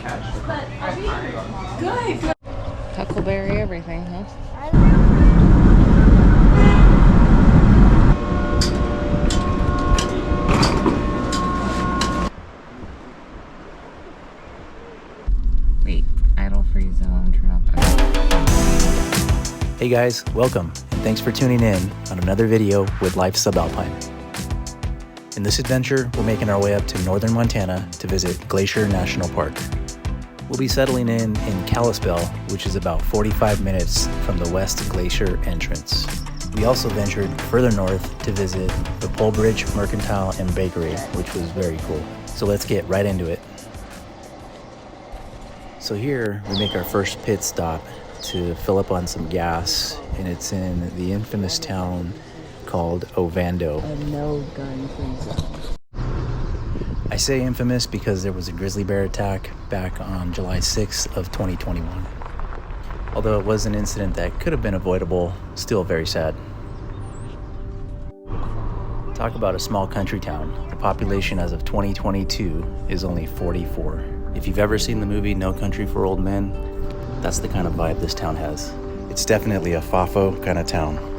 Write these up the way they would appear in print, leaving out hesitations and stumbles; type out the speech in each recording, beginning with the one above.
Good. Huckleberry everything, huh? Wait, idle free zone, turn off. Hey guys, welcome, and thanks for tuning in on another video with Life Subalpine. In this adventure, we're making our way up to northern Montana to visit Glacier National Park. We'll be settling in Kalispell, which is about 45 minutes from the West Glacier entrance. We also ventured further north to visit the Polebridge Mercantile and Bakery, which was very cool. So let's get right into it. So here we make our first pit stop to fill up on some gas, and it's in the infamous town called Ovando. A no gun free zone. I say infamous because there was a grizzly bear attack back on July 6th of 2021. Although it was an incident that could have been avoidable, still very sad. Talk about a small country town. The population as of 2022 is only 44. If you've ever seen the movie No Country for Old Men, that's the kind of vibe this town has. It's definitely a Fafo kind of town.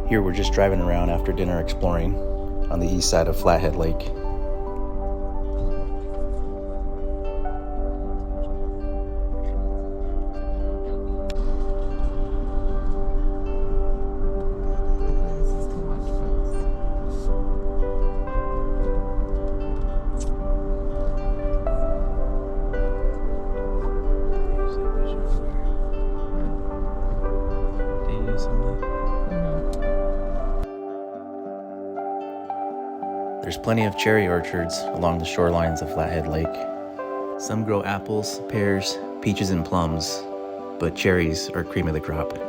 Here we're just driving around after dinner exploring on the east side of Flathead Lake. There's plenty of cherry orchards along the shorelines of Flathead Lake. Some grow apples, pears, peaches, and plums, but cherries are cream of the crop. Look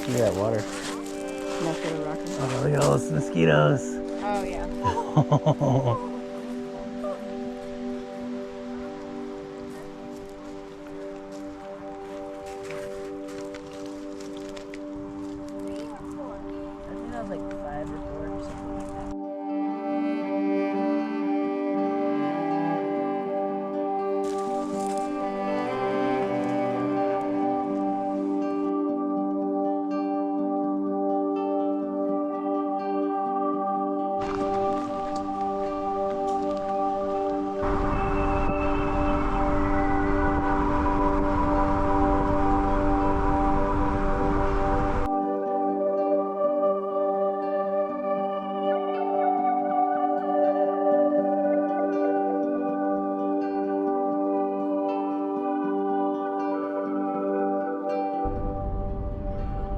at that water. Oh, look at all those mosquitoes. Oh, yeah. I think that was like 5 or 4 or something like that.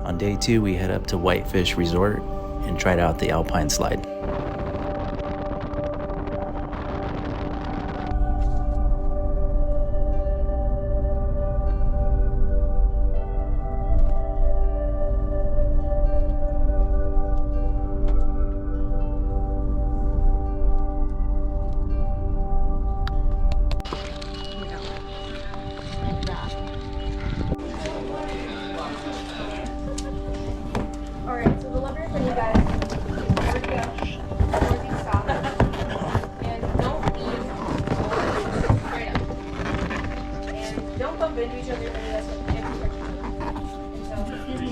On day 2, we head up to Whitefish Resort and tried out the Alpine slide. Alright, so the lever for you guys. There we go. Before you stop. And don't eat straight up. And don't bump into each other. That's what you have to protect each other. And so, excuse me.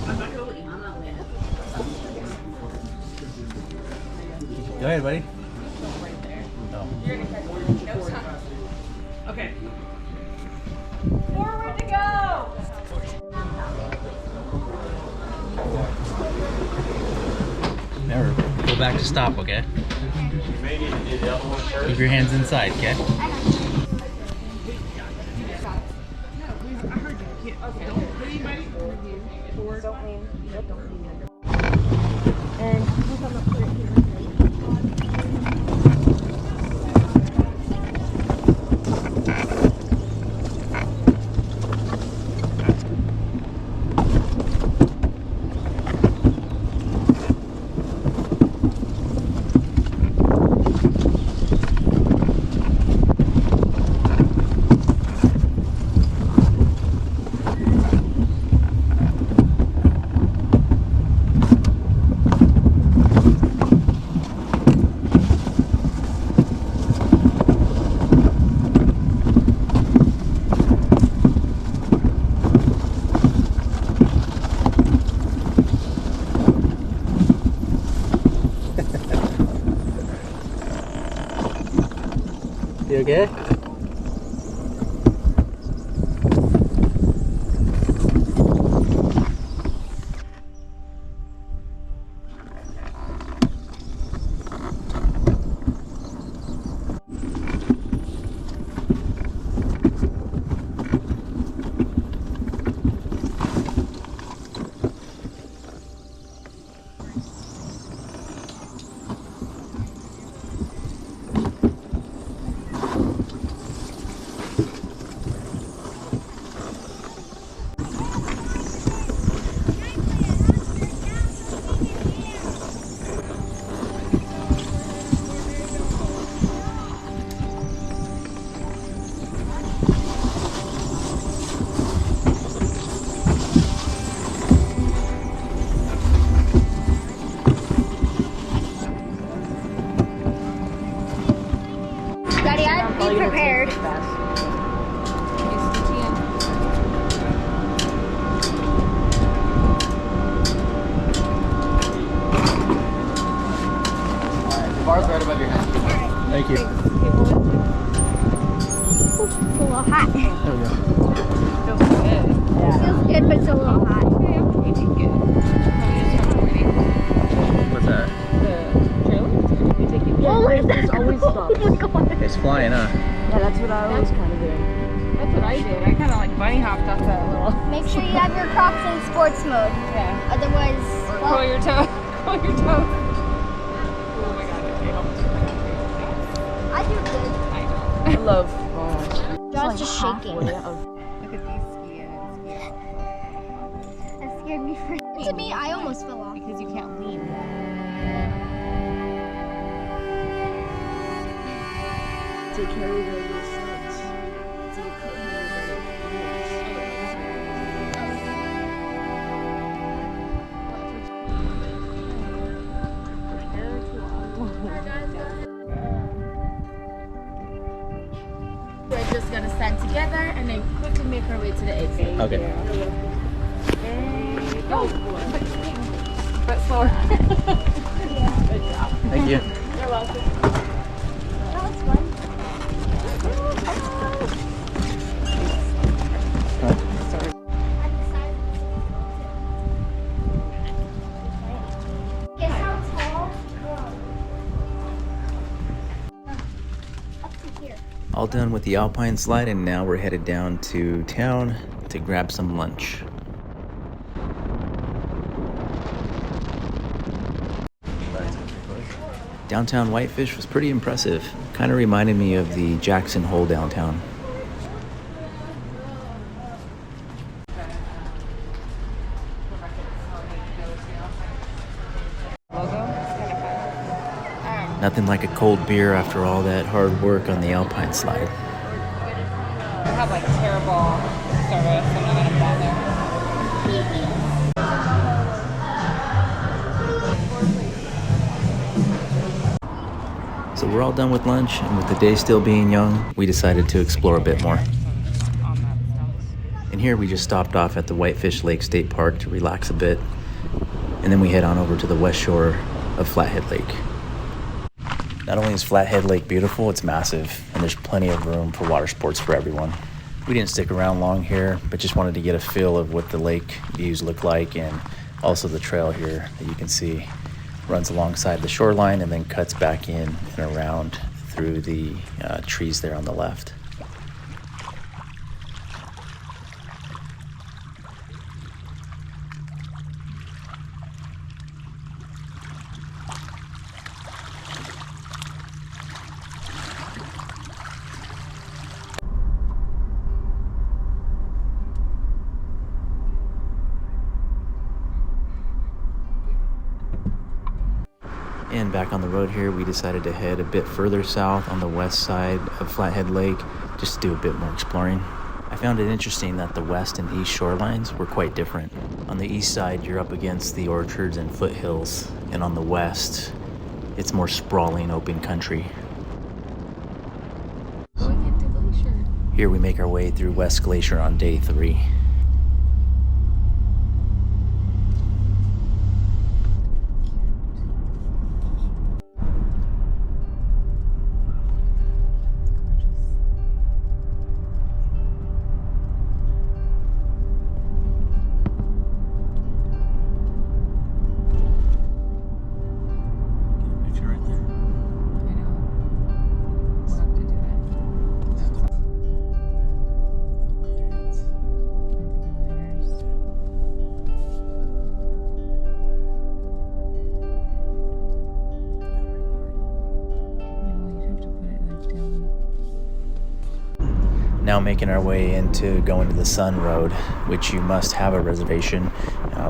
I'm not going. I'm not with Go ahead, buddy. right there. Oh. You're gonna catch one. No Okay. Forward to go! Never. Go back to stop, okay? Keep your hands inside, okay? Don't lean. You okay? Daddy, I'd be prepared. Bar's right above your head. Thank you. It's a little hot. There we go. Feels good, but it's a little hot. What's that? Oh, it's always stuff. Oh my god. It's flying, huh? Yeah, that's what I was kind of doing. That's what I did. I kind of like bunny hopped off that little. Make sure you have your Crocs in sports mode. Yeah. Otherwise, Or well, curl your toe. Curl your toe. Oh my god, okay, I do good. I know. I love. John's just shaking. Look at these skiing and skiing. That scared me for to me. I almost fell off. Because you can't lean. Take care of the little snakes. So you cut them We're just gonna stand together and then quickly make our way to the exit. Okay. And go. But slower. Good job. Thank you. You're welcome. That was fun. Guess how tall? Up to here. All done with the Alpine slide, and now we're headed down to town to grab some lunch. Downtown Whitefish was pretty impressive. Kind of reminded me of the Jackson Hole downtown. Nothing like a cold beer after all that hard work on the Alpine slide. I have like terrible service. I'm not gonna bother. So we're all done with lunch, and with the day still being young, we decided to explore a bit more. And here we just stopped off at the Whitefish Lake State Park to relax a bit, and then we head on over to the west shore of Flathead Lake. Not only is Flathead Lake beautiful, it's massive, and there's plenty of room for water sports for everyone. We didn't stick around long here, but just wanted to get a feel of what the lake views look like, and also the trail here that you can see runs alongside the shoreline and then cuts back in and around through the trees there on the left. And back on the road here, we decided to head a bit further south on the west side of Flathead Lake just to do a bit more exploring. I found it interesting that the west and east shorelines were quite different. On the east side, you're up against the orchards and foothills, and on the west, it's more sprawling open country. Going into Glacier. Here we make our way through West Glacier on day 3. Now making our way into going to the Sun Road, which you must have a reservation.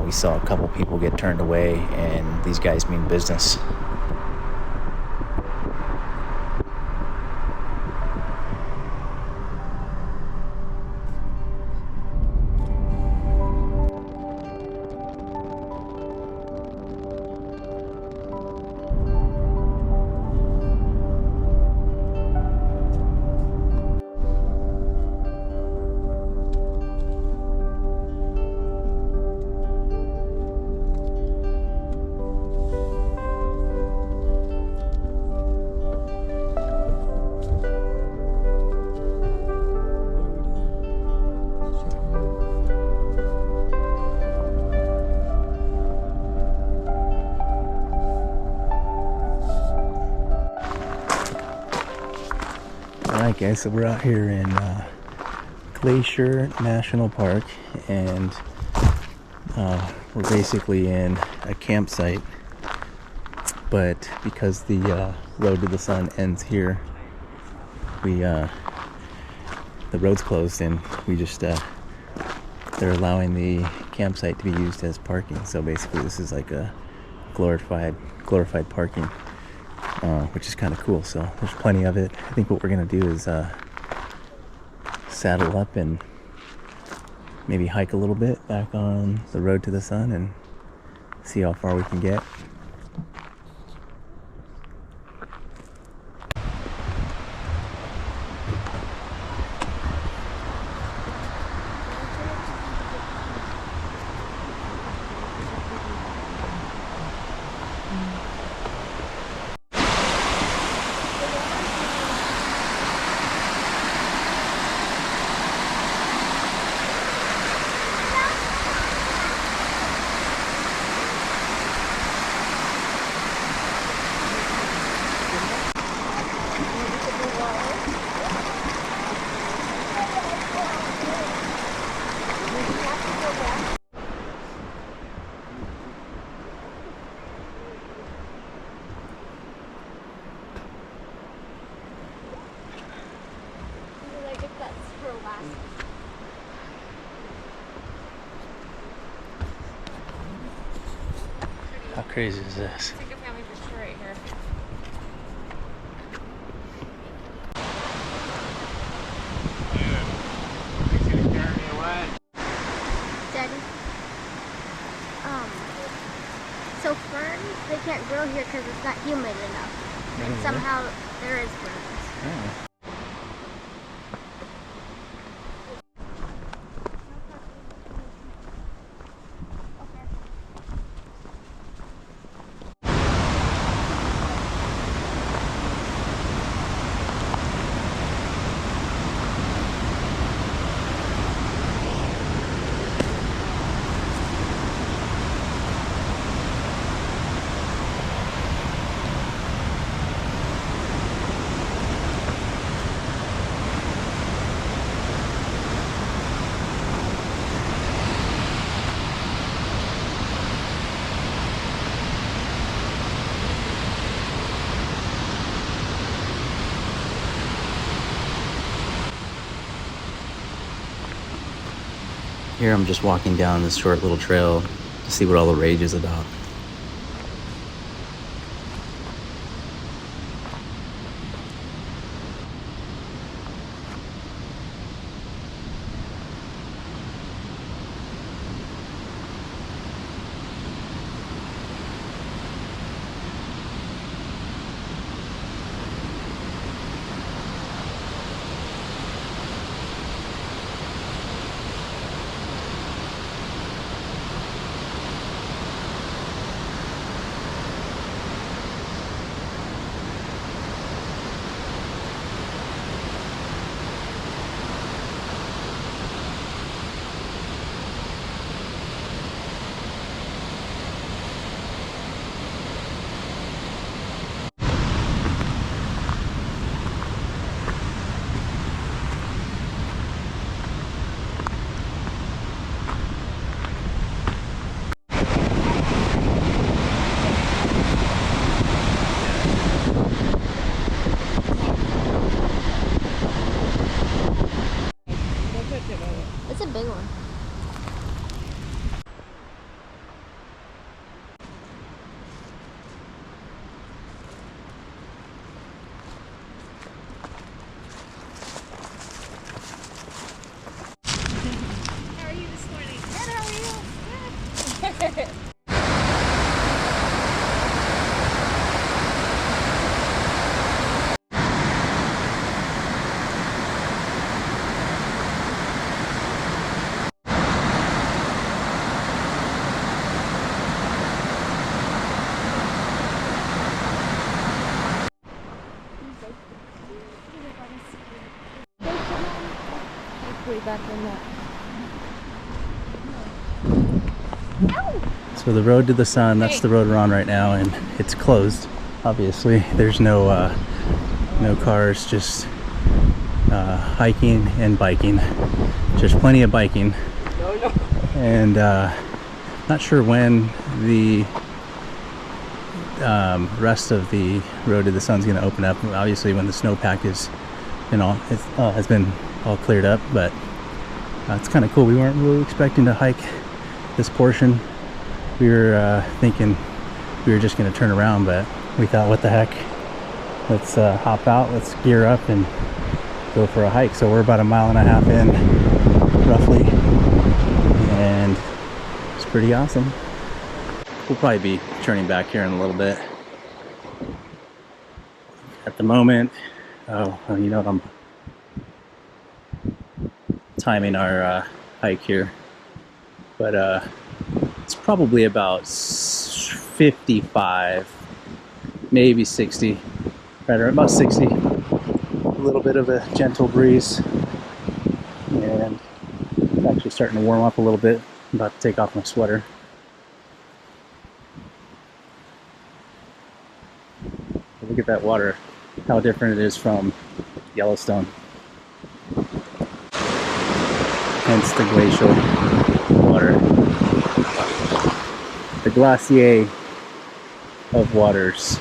We saw a couple people get turned away, and these guys mean business. Alright guys, so we're out here in Glacier National Park, and we're basically in a campsite, but because the road to the sun ends here, the road's closed, and we just they're allowing the campsite to be used as parking. So basically this is like a glorified parking, which is kind of cool. So there's plenty of it. I think what we're gonna do is saddle up and maybe hike a little bit back on the road to the sun and see how far we can get. How crazy is this? It's like a family picture right here. Daddy. So ferns, they can't grow here because it's not humid enough. And somehow there is ferns. Here I'm just walking down this short little trail to see what all the rage is about. It's a big one. How are you this morning? Good, how are you? Good. Way back in that. So the road to the sun, that's the road we're on right now, and it's closed. Obviously, there's no cars, just hiking and biking. There's plenty of biking. And not sure when the rest of the road to the sun's going to open up. Obviously, when the snowpack is, has been all cleared up, but it's kind of cool. We weren't really expecting to hike this portion. We were thinking we were just going to turn around, but we thought, what the heck, let's hop out, let's gear up and go for a hike. So we're about 1.5 miles in roughly, and it's pretty awesome. We'll probably be turning back here in a little bit. At the moment, I'm timing our hike here, but it's probably about 55, maybe 60, right around about 60. A little bit of a gentle breeze, and it's actually starting to warm up a little bit. I'm about to take off my sweater. Look at that water, how different it is from Yellowstone. Hence the glacial water. The Glacier of waters.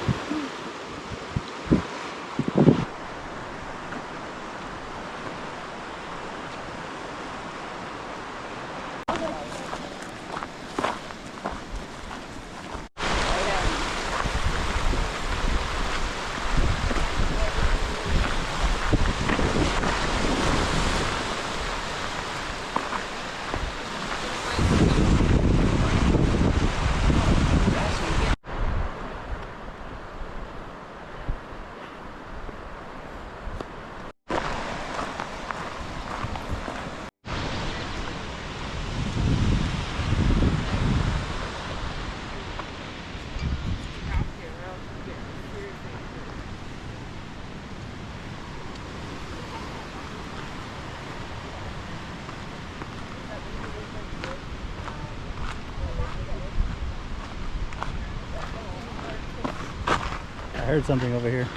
I heard something over here.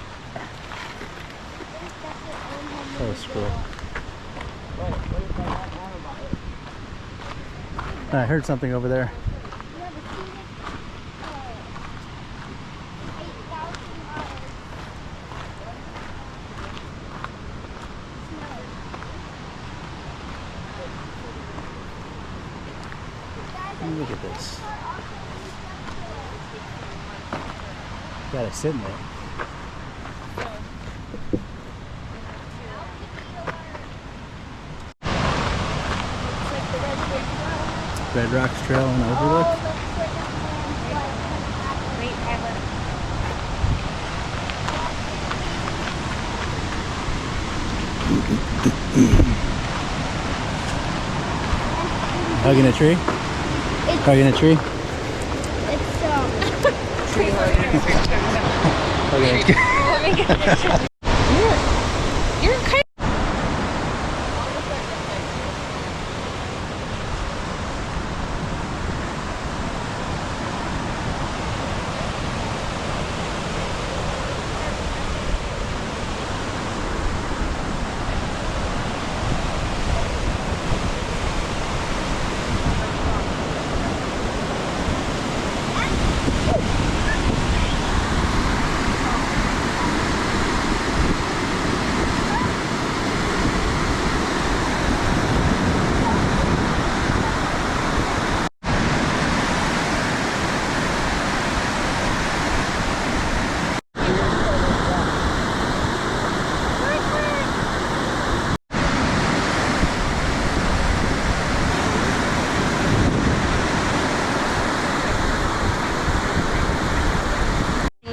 Oh, squirrel. I heard something over there. Look at this. Got it sitting there. Red Rocks Trail and Overlook. Wait, Tyler. Hugging a tree? Hugging a tree? It's Tree hugging. Hugging a tree. You're kind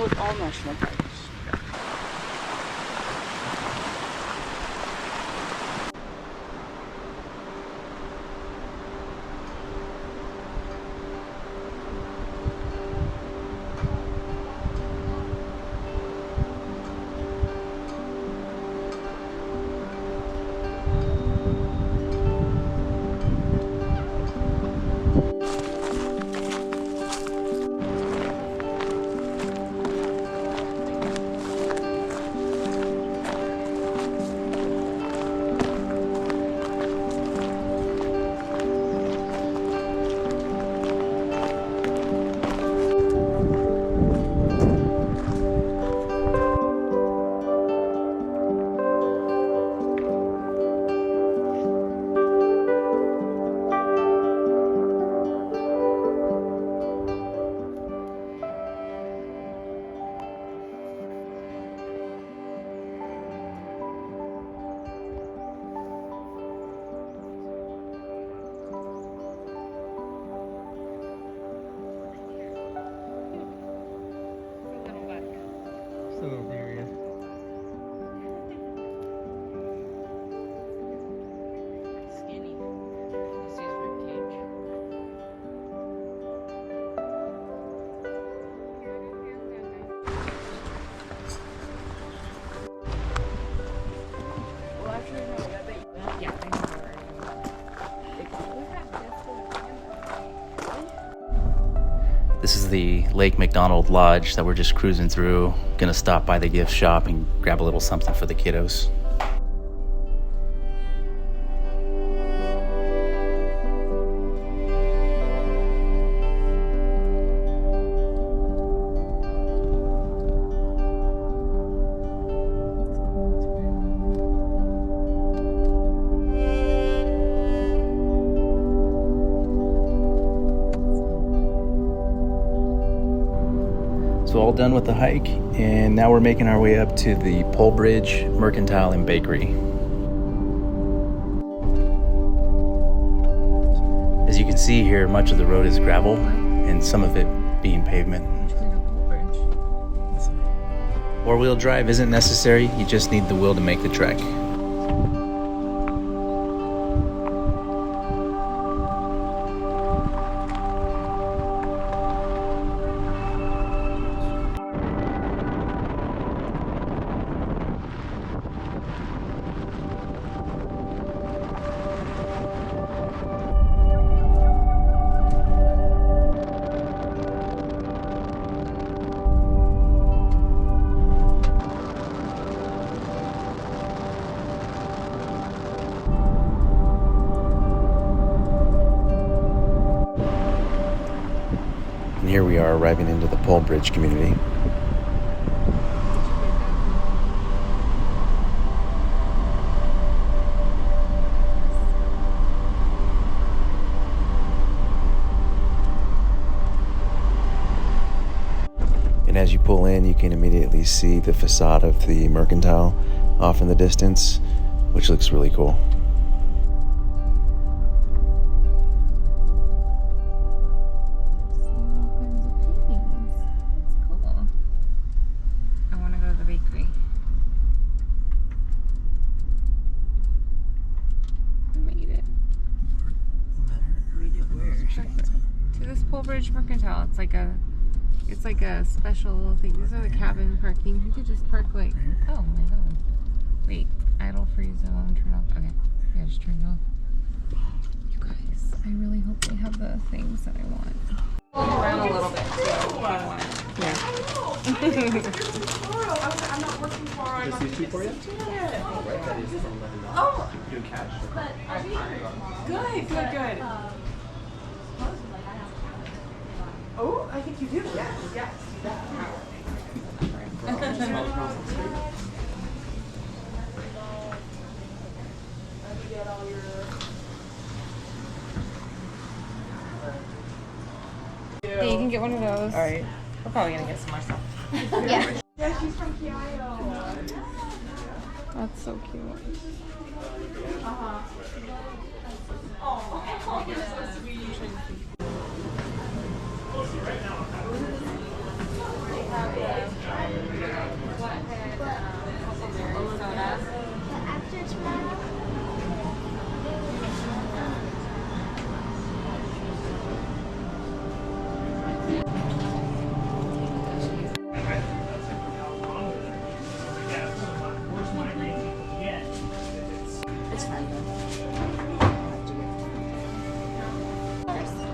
with all national parks. Skinny. This is ribcage. Well, actually, no. I bet you. Yeah, I know where This is the Lake McDonald Lodge that we're just cruising through. Gonna stop by the gift shop and grab a little something for the kiddos. So all done with the hike, and now we're making our way up to the Pole Bridge Mercantile and Bakery. As you can see here, much of the road is gravel and some of it being pavement. Four-wheel drive isn't necessary, you just need the will to make the trek. And here we are arriving into the Pole Bridge community. pull in, you can immediately see the facade of the Mercantile off in the distance, which looks really cool. All kinds of paintings. That's cool. I want to go to the bakery. I made it. To this Pole Bridge Mercantile. It's like a special thing. These are the cabin parking. You could just park like, oh my god. Wait, idle free zone, turn off. Okay, yeah, just turn it off. You guys, I really hope they have the things that I want. Around a little bit, so I want it. Yeah. I'm not working for it. Just these two for you? Oh, You do cash? good. Oh, I think you do. Yes. Yeah, you can get one of those. All right. We're probably gonna get some more stuff. Yeah. Yeah, she's from Kyoto. That's so cute. After tomorrow.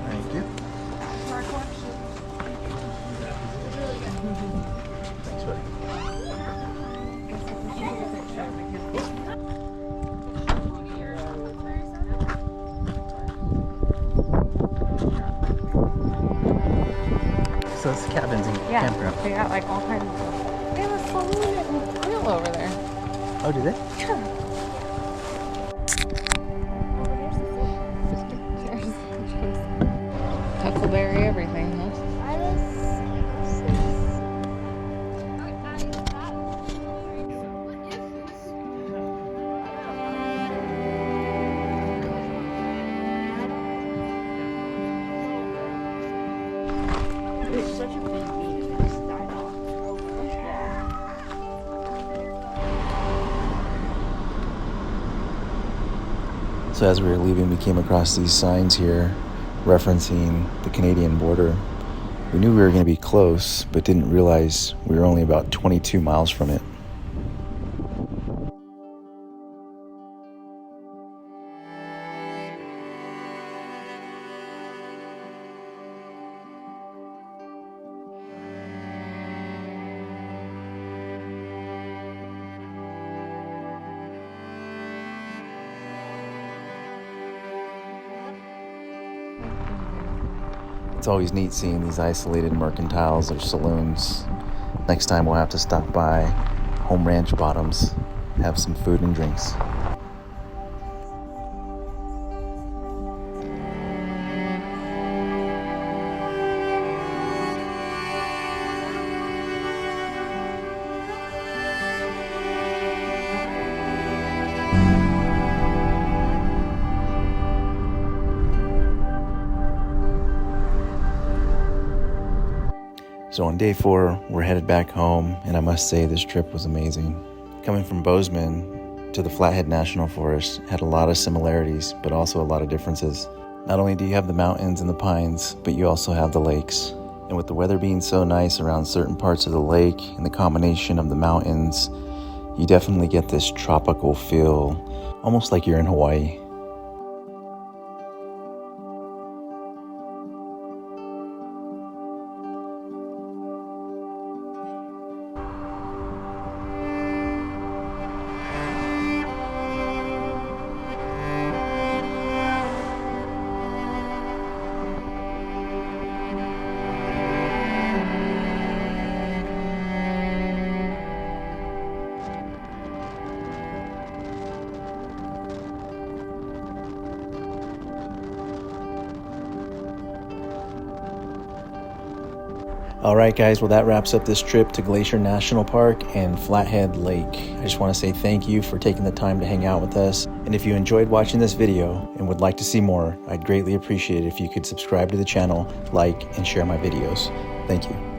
Thank you. Thanks, buddy. So it's cabins and Yeah, campground. they got like all kinds of stuff. They have a saloon and grill over there. Oh, do they? Huckleberry, everything, huh? It's such a big beat. It just died off. So as we were leaving, we came across these signs here referencing the Canadian border. We knew we were going to be close, but didn't realize we were only about 22 miles from it. It's always neat seeing these isolated mercantiles or saloons. Next time we'll have to stop by Home Ranch Bottoms, have some food and drinks. So on day 4, we're headed back home, and I must say this trip was amazing. Coming from Bozeman to the Flathead National Forest had a lot of similarities, but also a lot of differences. Not only do you have the mountains and the pines, but you also have the lakes. And with the weather being so nice around certain parts of the lake and the combination of the mountains, you definitely get this tropical feel, almost like you're in Hawaii. All right, guys, well, that wraps up this trip to Glacier National Park and Flathead Lake. I just want to say thank you for taking the time to hang out with us. And if you enjoyed watching this video and would like to see more, I'd greatly appreciate it if you could subscribe to the channel, like, and share my videos. Thank you.